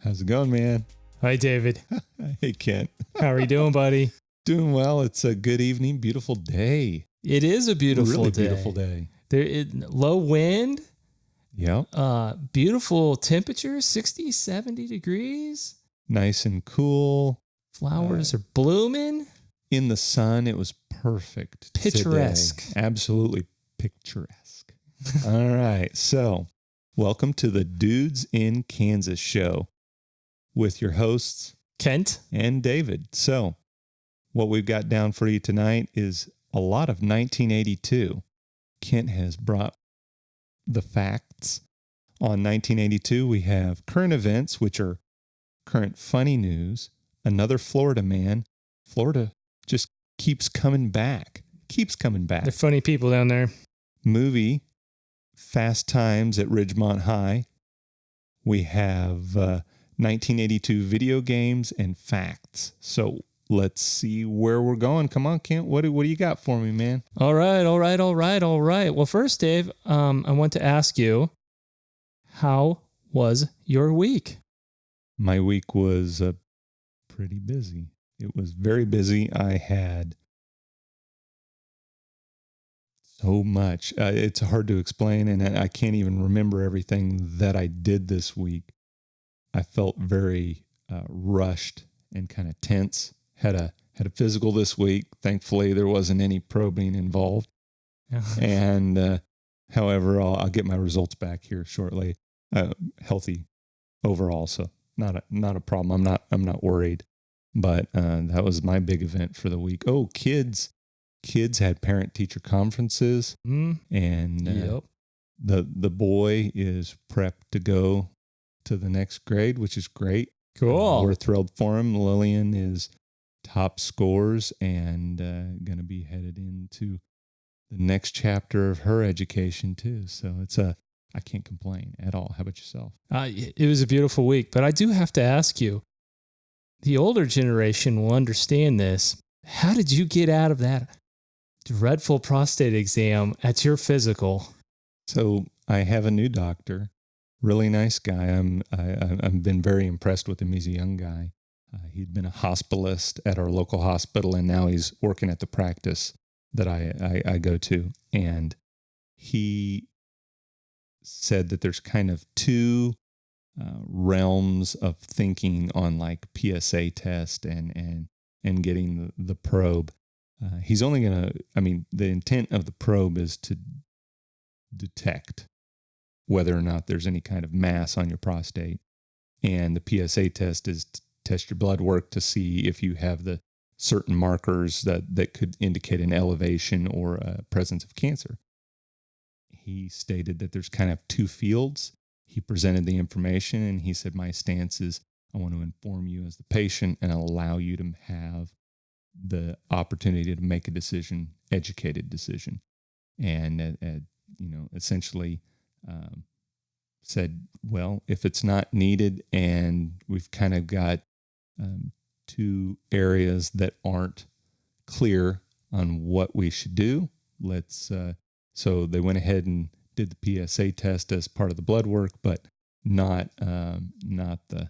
How's it going, man? Hi, David. Hey, Kent. How are you doing, buddy? Doing well. It's a good evening, beautiful day. It is a beautiful really day. Beautiful day. Low wind. Yep. Beautiful temperature, 60, 70 degrees. Nice and cool. Flowers are blooming. In the sun, it was perfect. Picturesque. Today. Absolutely picturesque. All right. So, welcome to the Dudes in Kansas show with your hosts, Kent and David. So, what we've got down for you tonight is a lot of 1982. Kent has brought the facts on 1982. We have current events, which are current funny news, another Florida man. Florida just keeps coming back. They're funny people down there. Movie, Fast Times at Ridgemont High. We have 1982 video games and facts. So let's see where we're going. Come on, Kent. What do you got for me, man? All right. Well, first, Dave, I want to ask you, how was your week? My week was pretty busy. It was very busy. I had so much. It's hard to explain, and I can't even remember everything that I did this week. I felt very rushed and kind of tense. Had a physical this week. Thankfully, there wasn't any probing involved. And however, I'll get my results back here shortly. Healthy overall, so not a problem. I'm not worried. But that was my big event for the week. Oh, kids had parent-teacher conferences, and Yep. the boy is prepped to go to the next grade, which is great. Cool. We're thrilled for him. Lillian is top scores and going to be headed into the next chapter of her education too. So I can't complain at all. How about yourself? It was a beautiful week, but I do have to ask you, the older generation will understand this. How did you get out of that dreadful prostate exam at your physical? So I have a new doctor, really nice guy. I've been very impressed with him. He's a young guy. He'd been a hospitalist at our local hospital, and now he's working at the practice that I go to. And he said that there's kind of two realms of thinking on like PSA test and getting the probe. He's only the intent of the probe is to detect whether or not there's any kind of mass on your prostate. And the PSA test is to test your blood work to see if you have the certain markers that could indicate an elevation or a presence of cancer. He stated that there's kind of two fields. He presented the information and he said, my stance is I want to inform you as the patient and allow you to have the opportunity to make a decision, educated decision. And, essentially said, well, if it's not needed and we've kind of got two areas that aren't clear on what we should do, so they went ahead and did the PSA test as part of the blood work, but not the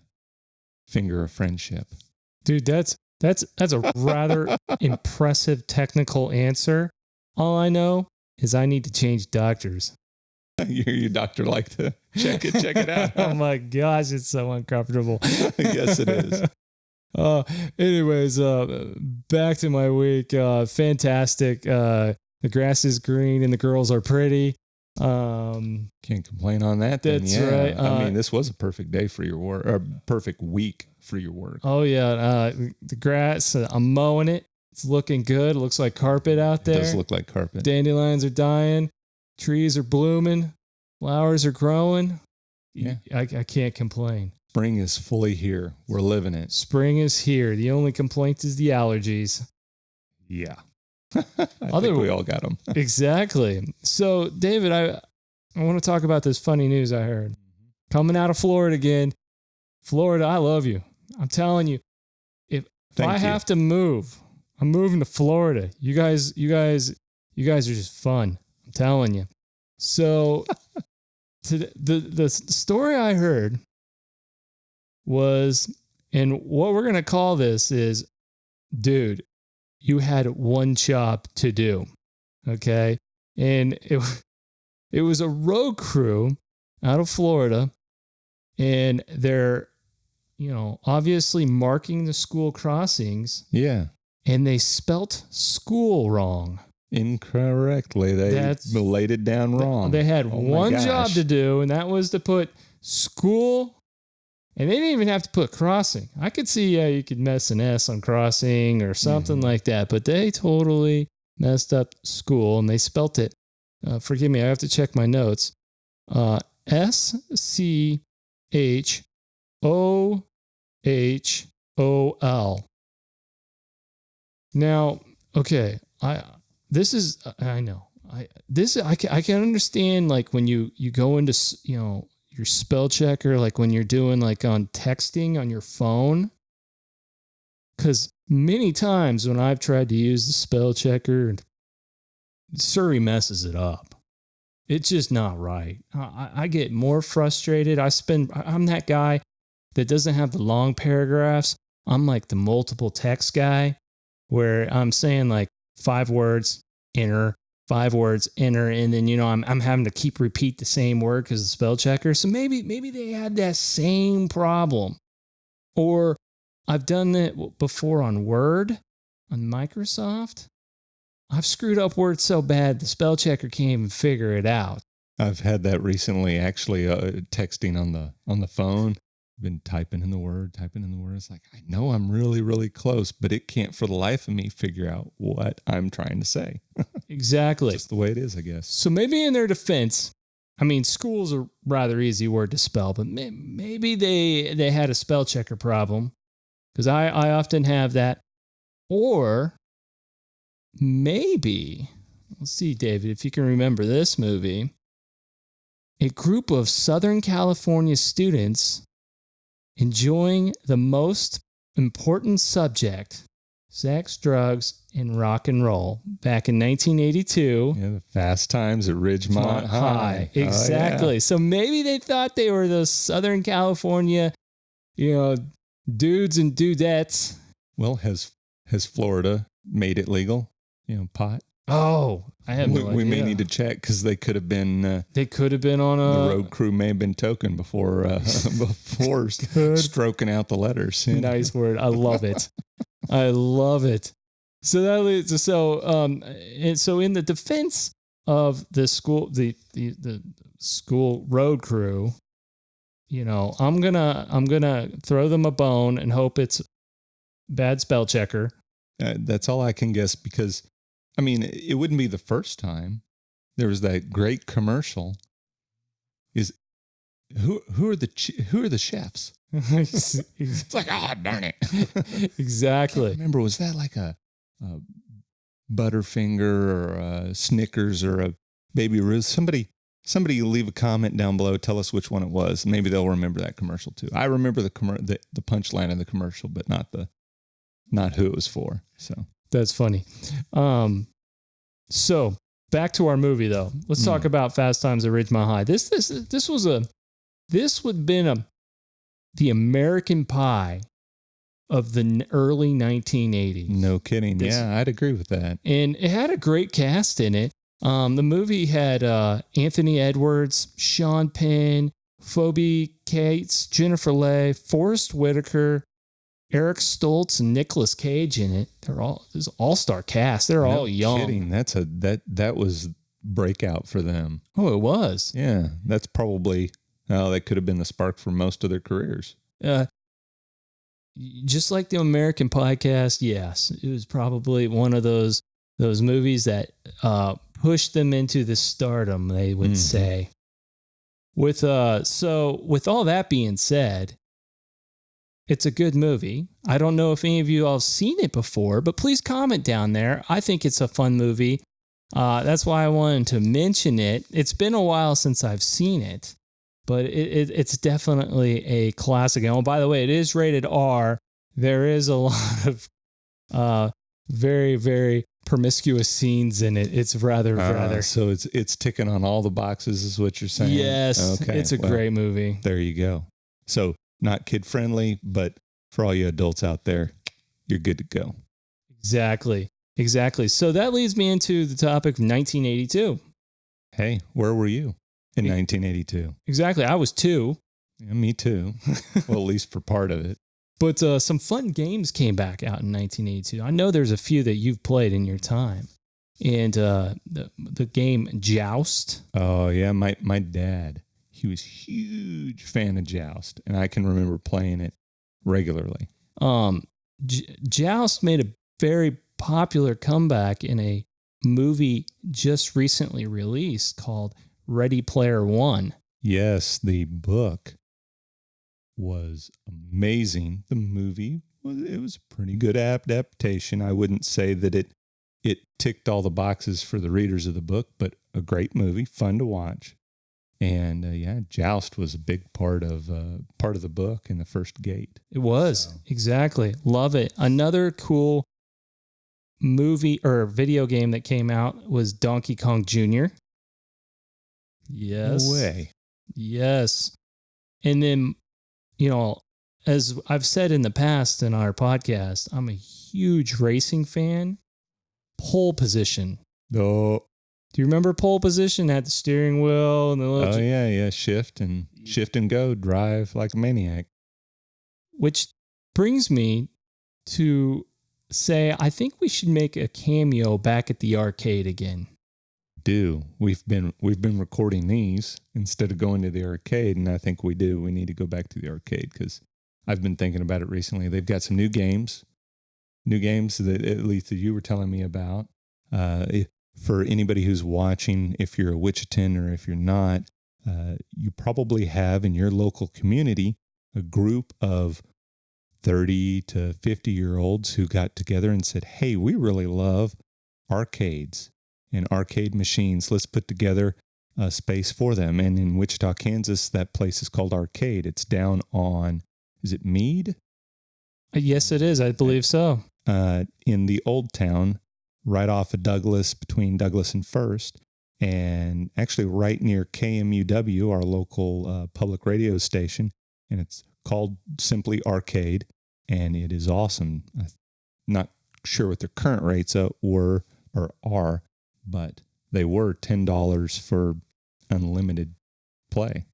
finger of friendship. Dude, that's a rather impressive technical answer. All I know is I need to change doctors. Your doctor like to check it out. Oh my gosh, it's so uncomfortable. Yes, it is. Anyways, back to my week. Fantastic. The grass is green and the girls are pretty. Can't complain on that. That's right. I mean, this was a perfect day for your work, or perfect week for your work. Oh yeah. The grass, I'm mowing it. It's looking good. It looks like carpet out there. It does look like carpet. Dandelions are dying. Trees are blooming. Flowers are growing. Yeah. I can't complain. Spring is fully here. We're living it. Spring is here. The only complaint is the allergies. Yeah. I think we all got them. Exactly. So, David, I want to talk about this funny news I heard. Coming out of Florida again. Florida, I love you. I'm telling you, if I have to move, I'm moving to Florida. You guys are just fun. I'm telling you. So, the story I heard was, and what we're going to call this is, dude, you had one job to do. Okay. And it was a road crew out of Florida, and they're, obviously marking the school crossings. Yeah. And they spelt school wrong. Incorrectly. They laid it down wrong. They had one job to do, and that was to put school, and they didn't even have to put crossing. I could see you could mess an S on crossing or something like that, but they totally messed up school, and they spelt it. Forgive me, I have to check my notes. SCHOHOL. Now, okay, I know. I can understand, like, when you go into, your spell checker, like when you're doing like on texting on your phone, because many times when I've tried to use the spell checker, Siri messes it up. It's just not right. I get more frustrated. I'm that guy that doesn't have the long paragraphs. I'm like the multiple text guy, where I'm saying like 5 words, enter, 5 words, enter, and then, I'm having to repeat the same word because of the spell checker. So maybe they had that same problem. Or I've done that before on Word, on Microsoft. I've screwed up words so bad the spell checker can't even figure it out. I've had that recently, actually, texting on the phone. Been typing in the word. It's like, I know I'm really, really close, but it can't for the life of me figure out what I'm trying to say. Exactly. Just the way it is, I guess. So maybe in their defense, I mean, school's a rather easy word to spell, but maybe they had a spell checker problem, because I often have that. Or maybe, let's see, David, if you can remember this movie, a group of Southern California students enjoying the most important subject, sex, drugs, and rock and roll, back in 1982. Yeah, the Fast Times at Ridgemont High. Exactly. Oh, yeah. So maybe they thought they were those Southern California, dudes and dudettes. Well, has Florida made it legal? Pot? Oh, I have no idea. We may need to check, because they could have been. They could have been on the road crew may have been token before stroking out the letters. Nice word. I love it. I love it. So that leads. And so in the defense of the school, the school road crew, I'm gonna throw them a bone and hope it's bad spell checker. That's all I can guess, because, I mean, it wouldn't be the first time. There was that great commercial. Who are the chefs? It's like, oh, darn it. Exactly. I remember, was that like a Butterfinger or a Snickers or a Baby Ruth? Somebody leave a comment down below. Tell us which one it was. Maybe they'll remember that commercial too. I remember the punchline of the commercial, but not who it was for. So that's funny. So back to our movie though. Let's talk about Fast Times at Ridgemont High. This would have been the American Pie of the early 1980s. No kidding. Yeah, I'd agree with that. And it had a great cast in it. The movie had Anthony Edwards, Sean Penn, Phoebe Cates, Jennifer Leigh, Forrest Whitaker, Eric Stoltz, and Nicolas Cage in it. This all-star cast. They're all young. No kidding. That was breakout for them. Oh, it was. Yeah, that's probably that could have been the spark for most of their careers. Just like the American Pie cast, yes, it was probably one of those movies that pushed them into the stardom, they would say. With all that being said, it's a good movie. I don't know if any of you all have seen it before, but please comment down there. I think it's a fun movie. That's why I wanted to mention it. It's been a while since I've seen it, but it's definitely a classic. And by the way, it is rated R. There is a lot of very, very promiscuous scenes in it. It's rather. So it's ticking on all the boxes, is what you're saying? Yes. Okay. It's a great movie. There you go. So not kid friendly, but for all you adults out there, you're good to go. Exactly. So that leads me into the topic of 1982. Hey, where were you in 1982? Exactly. I was 2. Yeah, me too. Well, at least for part of it. But some fun games came back out in 1982. I know there's a few that you've played in your time. And the game Joust. Oh, yeah. My dad, he was a huge fan of Joust, and I can remember playing it regularly. Joust made a very popular comeback in a movie just recently released called Ready Player One. Yes, the book was amazing. The movie was a pretty good adaptation. I wouldn't say that it ticked all the boxes for the readers of the book, but a great movie, fun to watch. And Joust was a big part of the book in the first gate. It was exactly, love it. Another cool movie or video game that came out was Donkey Kong Jr. Yes. No way. Yes. And then, as I've said in the past in our podcast, I'm a huge racing fan. Pole Position. Oh. Do you remember Pole Position? Had the steering wheel and the little... Oh, yeah. Shift and go. Drive like a maniac. Which brings me to say, I think we should make a cameo back at the arcade again. We've been recording these instead of going to the arcade, and I think we need to go back to the arcade because I've been thinking about it recently. They've got some new games that at least that you were telling me about. For anybody who's watching, if you're a Wichitan or if you're not, you probably have in your local community a group of 30 to 50-year-olds who got together and said, hey, we really love arcades and arcade machines. Let's put together a space for them. And in Wichita, Kansas, that place is called Arcade. It's down on, is it Meade? Yes, it is. I believe so. In the old town, right off of Douglas, between Douglas and First, and actually right near KMUW, our local public radio station. And it's called simply Arcade, and it is awesome. I'm not sure what their current rates were or are, but they were $10 for unlimited play.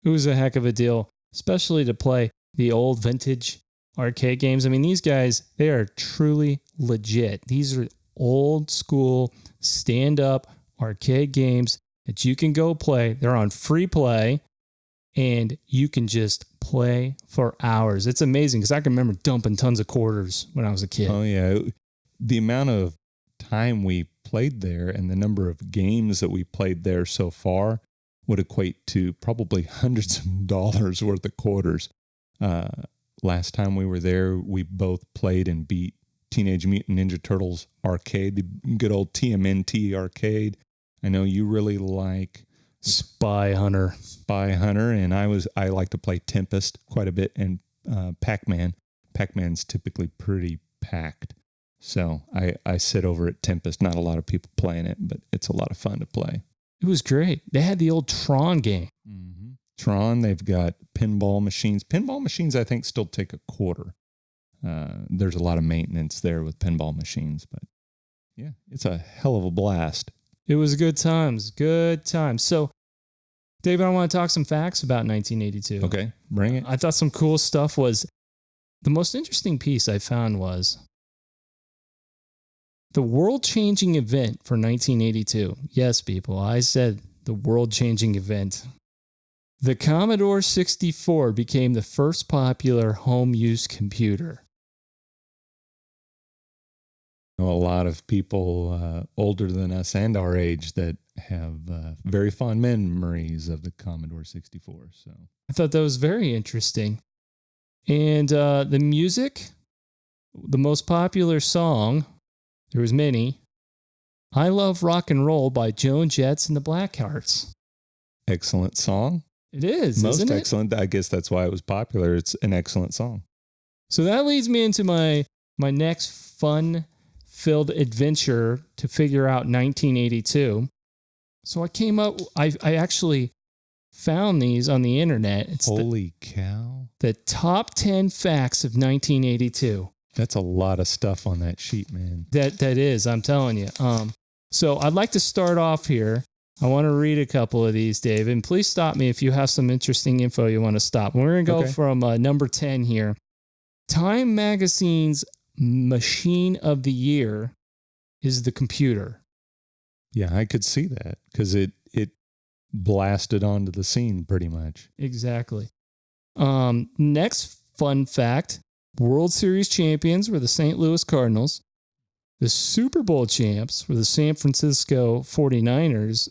It was a heck of a deal, especially to play the old vintage arcade games. I mean, these guys, they are truly legit. These are old school stand-up arcade games that you can go play. They're on free play, and you can just play for hours. It's amazing because I can remember dumping tons of quarters when I was a kid. Oh, yeah. The amount of time we played there and the number of games that we played there so far would equate to probably hundreds of dollars worth of quarters. Last time we were there, we both played and beat Teenage Mutant Ninja Turtles arcade, the good old TMNT arcade. I know you really like Spy Hunter, and I like to play Tempest quite a bit, and Pac-Man. Pac-Man's typically pretty packed. So I sit over at Tempest. Not a lot of people playing it, but it's a lot of fun to play. It was great. They had the old Tron game. Mm-hmm. Tron, they've got pinball machines. Pinball machines, I think, still take a quarter. There's a lot of maintenance there with pinball machines, but yeah, it's a hell of a blast. It was good times. So, David, I want to talk some facts about 1982. Okay, bring it. I thought some cool stuff was, the most interesting piece I found was the world-changing event for 1982. Yes, people, I said the world-changing event. The Commodore 64 became the first popular home-use computer. A lot of people older than us and our age that have very fond memories of the Commodore 64. So I thought that was very interesting. And the music, the most popular song, there was many, I Love Rock and Roll by Joan Jett and the Blackhearts. Excellent song. It is, most isn't it? Excellent. I guess that's why it was popular. It's an excellent song. So that leads me into my next fun-filled adventure to figure out 1982. So I actually found these on the internet. Holy cow. the top 10 facts of 1982. That's a lot of stuff on that sheet, man. That is, I'm telling you. So I'd like to start off here. I want to read a couple of these, David, and please stop me if you have some interesting info you want to stop. We're going to go from number 10 here. Time Magazine's Machine of the Year is the computer. Yeah, I could see that because it blasted onto the scene pretty much. Exactly. Next fun fact, World Series champions were the St. Louis Cardinals. The Super Bowl champs were the San Francisco 49ers.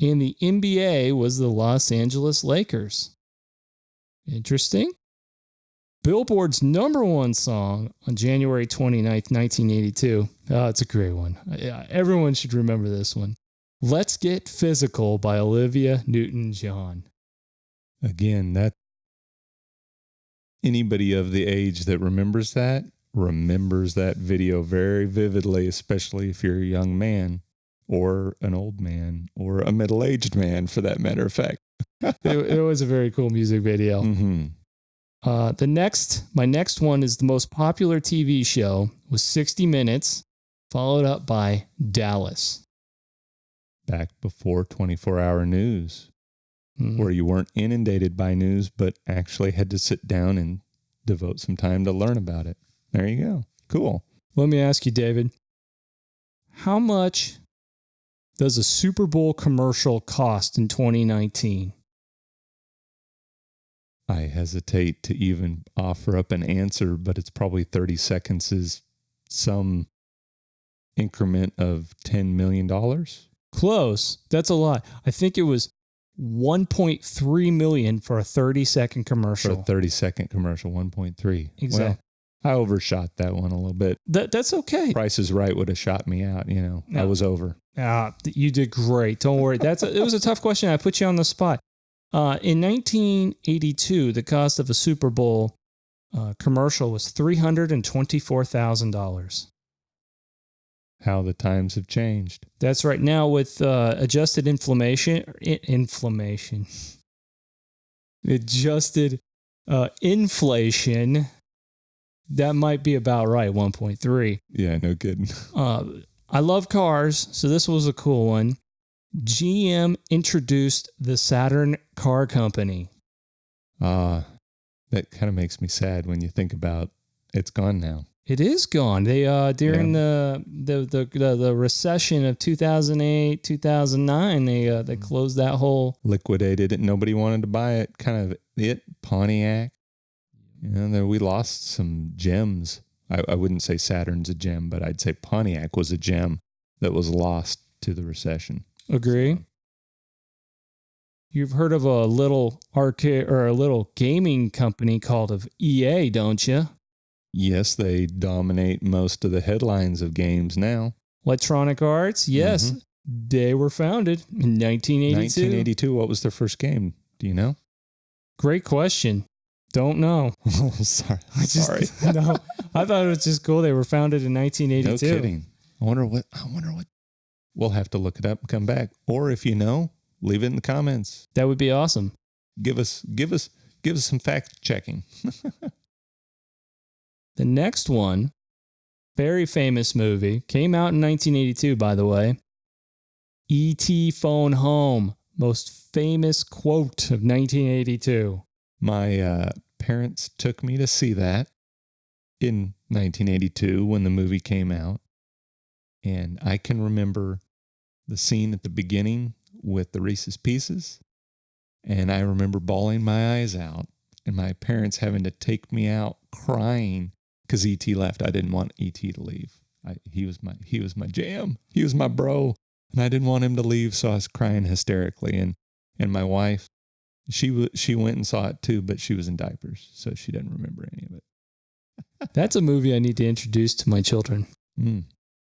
And the NBA was the Los Angeles Lakers. Interesting. Billboard's number one song on January 29th, 1982. Oh, it's a great one. Yeah, everyone should remember this one. Let's Get Physical by Olivia Newton-John. Again, that anybody of the age that remembers that video very vividly, especially if you're a young man or an old man or a middle-aged man, for that matter of fact. It was a very cool music video. Mm-hmm. My next one is the most popular TV show was 60 Minutes, followed up by Dallas. Back before 24-hour news, where you weren't inundated by news, but actually had to sit down and devote some time to learn about it. There you go. Cool. Let me ask you, David, how much does a Super Bowl commercial cost in 2019? I hesitate to even offer up an answer, but it's probably 30 seconds is some increment of $10 million. Close. That's a lot. I think it was $1.3 million for a 30-second commercial. For a 30-second commercial, 1.3. Exactly. Well, I overshot that one a little bit. That's okay. Price is Right would have shot me out, No. I was over. You did great. Don't worry. It was a tough question. I put you on the spot. In 1982, the cost of a Super Bowl commercial was $324,000. How the times have changed. That's right. Now with adjusted inflation, that might be about right, 1.3. Yeah, no kidding. I love cars, so this was a cool one. GM introduced the Saturn Car Company. That kind of makes me sad when you think about it's gone now. It is gone. They during the recession of 2008, 2009, they closed that whole, liquidated it. Nobody wanted to buy it. Kind of Pontiac. We lost some gems. I wouldn't say Saturn's a gem, but I'd say Pontiac was a gem that was lost to the recession. Agree. You've heard of a little arcade or a little gaming company called EA, don't you? Yes, they dominate most of the headlines of games now. Electronic Arts, yes. Mm-hmm. They were founded in 1982. 1982, what was their first game? Do you know? Great question. Don't know. Oh, sorry. No, I thought it was just cool. They were founded in 1982. No kidding. I wonder what. We'll have to look it up and come back. Or if you know, leave it in the comments. That would be awesome. Give us some fact checking. The next one, very famous movie, came out in 1982, by the way. E.T. Phone Home, most famous quote of 1982. My parents took me to see that in 1982 when the movie came out. And I can remember the scene at the beginning with the Reese's Pieces. And I remember bawling my eyes out and my parents having to take me out crying because E.T. left. I didn't want E.T. to leave. He was my jam. He was my bro. And I didn't want him to leave, so I was crying hysterically. And my wife, she went and saw it too, but she was in diapers, so she didn't remember any of it. That's a movie I need to introduce to my children.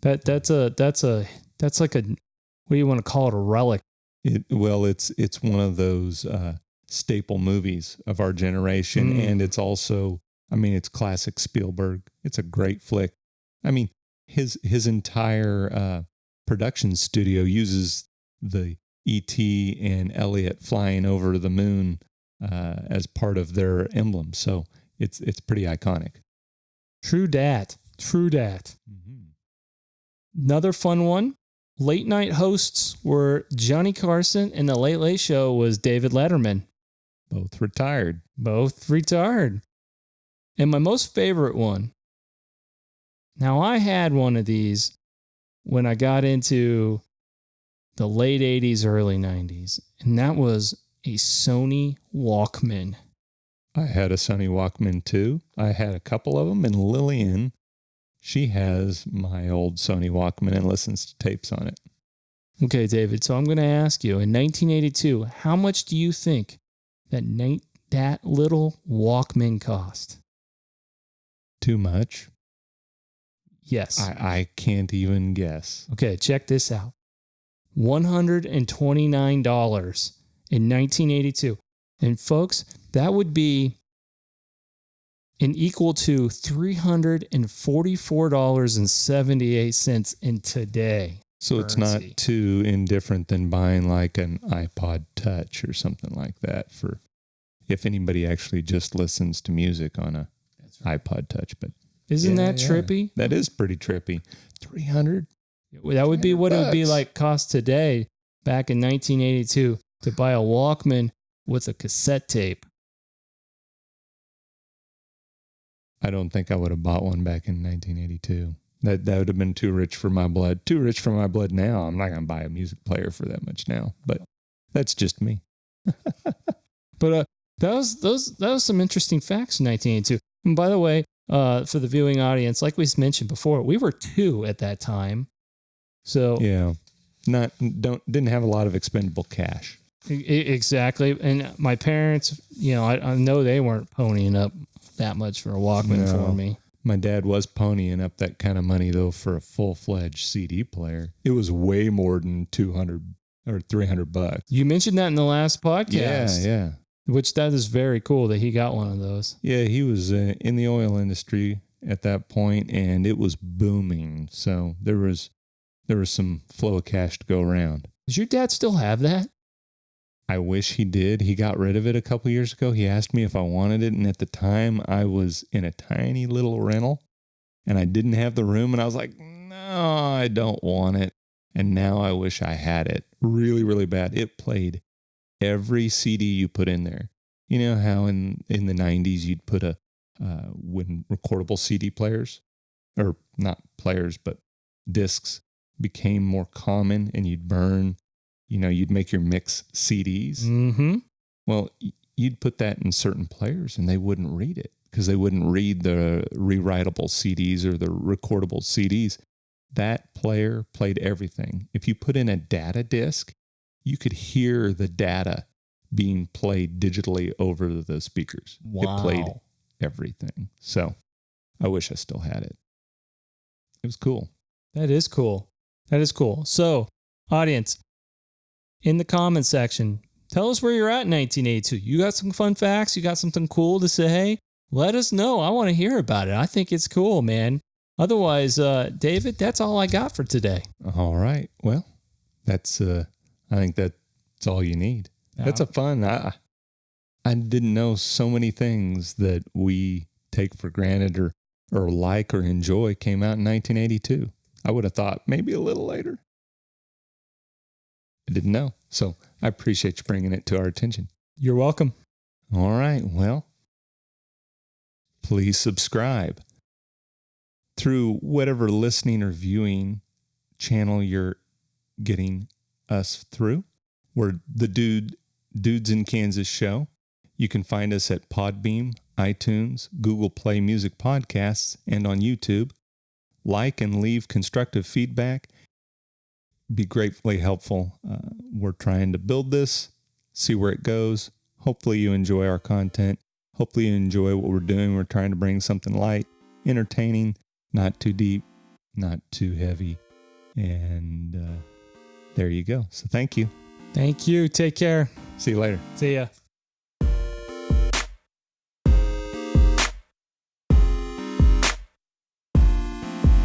That's like a, what do you want to call it, a relic? It's one of those staple movies of our generation, and it's also, it's classic Spielberg. It's a great flick. His entire production studio uses the E.T. and Elliot flying over the moon as part of their emblem. So it's pretty iconic. True dat. Mm-hmm. Another fun one. Late night hosts were Johnny Carson, and the Late Late Show was David Letterman. Both retired. And my most favorite one. Now, I had one of these when I got into the late 80s, early 90s, and that was a Sony Walkman. I had a Sony Walkman too. I had a couple of them, and Lillian, she has my old Sony Walkman and listens to tapes on it. Okay, David, so I'm going to ask you, in 1982, how much do you think that little Walkman cost? Too much? Yes. I can't even guess. Okay, check this out. $129 in 1982. And folks, that would be an equal to $344.78 in today. So it's not too indifferent than buying like an iPod Touch or something like that for if anybody actually just listens to music on a iPod Touch. But isn't that trippy? That is pretty trippy. $300. That would be what it would be like cost today back in 1982 to buy a Walkman with a cassette tape. I don't think I would have bought one back in 1982. That would have been too rich for my blood. Too rich for my blood now. I'm not going to buy a music player for that much now, but that's just me. But that was some interesting facts in 1982. And by the way, for the viewing audience, like we mentioned before, we were 2 at that time. So yeah, didn't have a lot of expendable cash. Exactly. And my parents, I know they weren't ponying up that much for a Walkman for me. My dad was ponying up that kind of money, though, for a full-fledged CD player. It was way more than $200 or $300. You mentioned that in the last podcast. Yeah. Which that is very cool that he got one of those. Yeah, he was in the oil industry at that point, and it was booming. So there was some flow of cash to go around. Does your dad still have that? I wish he did. He got rid of it a couple years ago. He asked me if I wanted it, and at the time I was in a tiny little rental, and I didn't have the room, and I was like, no, I don't want it. And now I wish I had it really, really bad. It played every CD you put in there. You know how in the 90s you'd put when recordable CD players, or not players, but discs became more common, and you'd burn, you'd make your mix CDs. Mm-hmm. Well, you'd put that in certain players and they wouldn't read it because they wouldn't read the rewritable CDs or the recordable CDs. That player played everything. If you put in a data disc, you could hear the data being played digitally over the speakers. Wow. It played everything. So I wish I still had it. It was cool. That is cool. So, audience, in the comments section, tell us where you're at in 1982. You got some fun facts? You got something cool to say? Let us know. I want to hear about it. I think it's cool, man. Otherwise, David, that's all I got for today. All right. Well, I think that's all you need. That's a fun. I didn't know so many things that we take for granted or like or enjoy came out in 1982. I would have thought maybe a little later. I didn't know. So I appreciate you bringing it to our attention. You're welcome. All right. Well, please subscribe through whatever listening or viewing channel you're getting us through. We're the Dudes in Kansas show. You can find us at Podbean, iTunes, Google Play Music Podcasts, and on YouTube. Like and leave constructive feedback. Be gratefully helpful. We're trying to build this, see where it goes. Hopefully you enjoy our content. Hopefully you enjoy what we're doing. We're trying to bring something light, entertaining, not too deep, not too heavy. And there you go. So thank you. Thank you. Take care. See you later. See ya.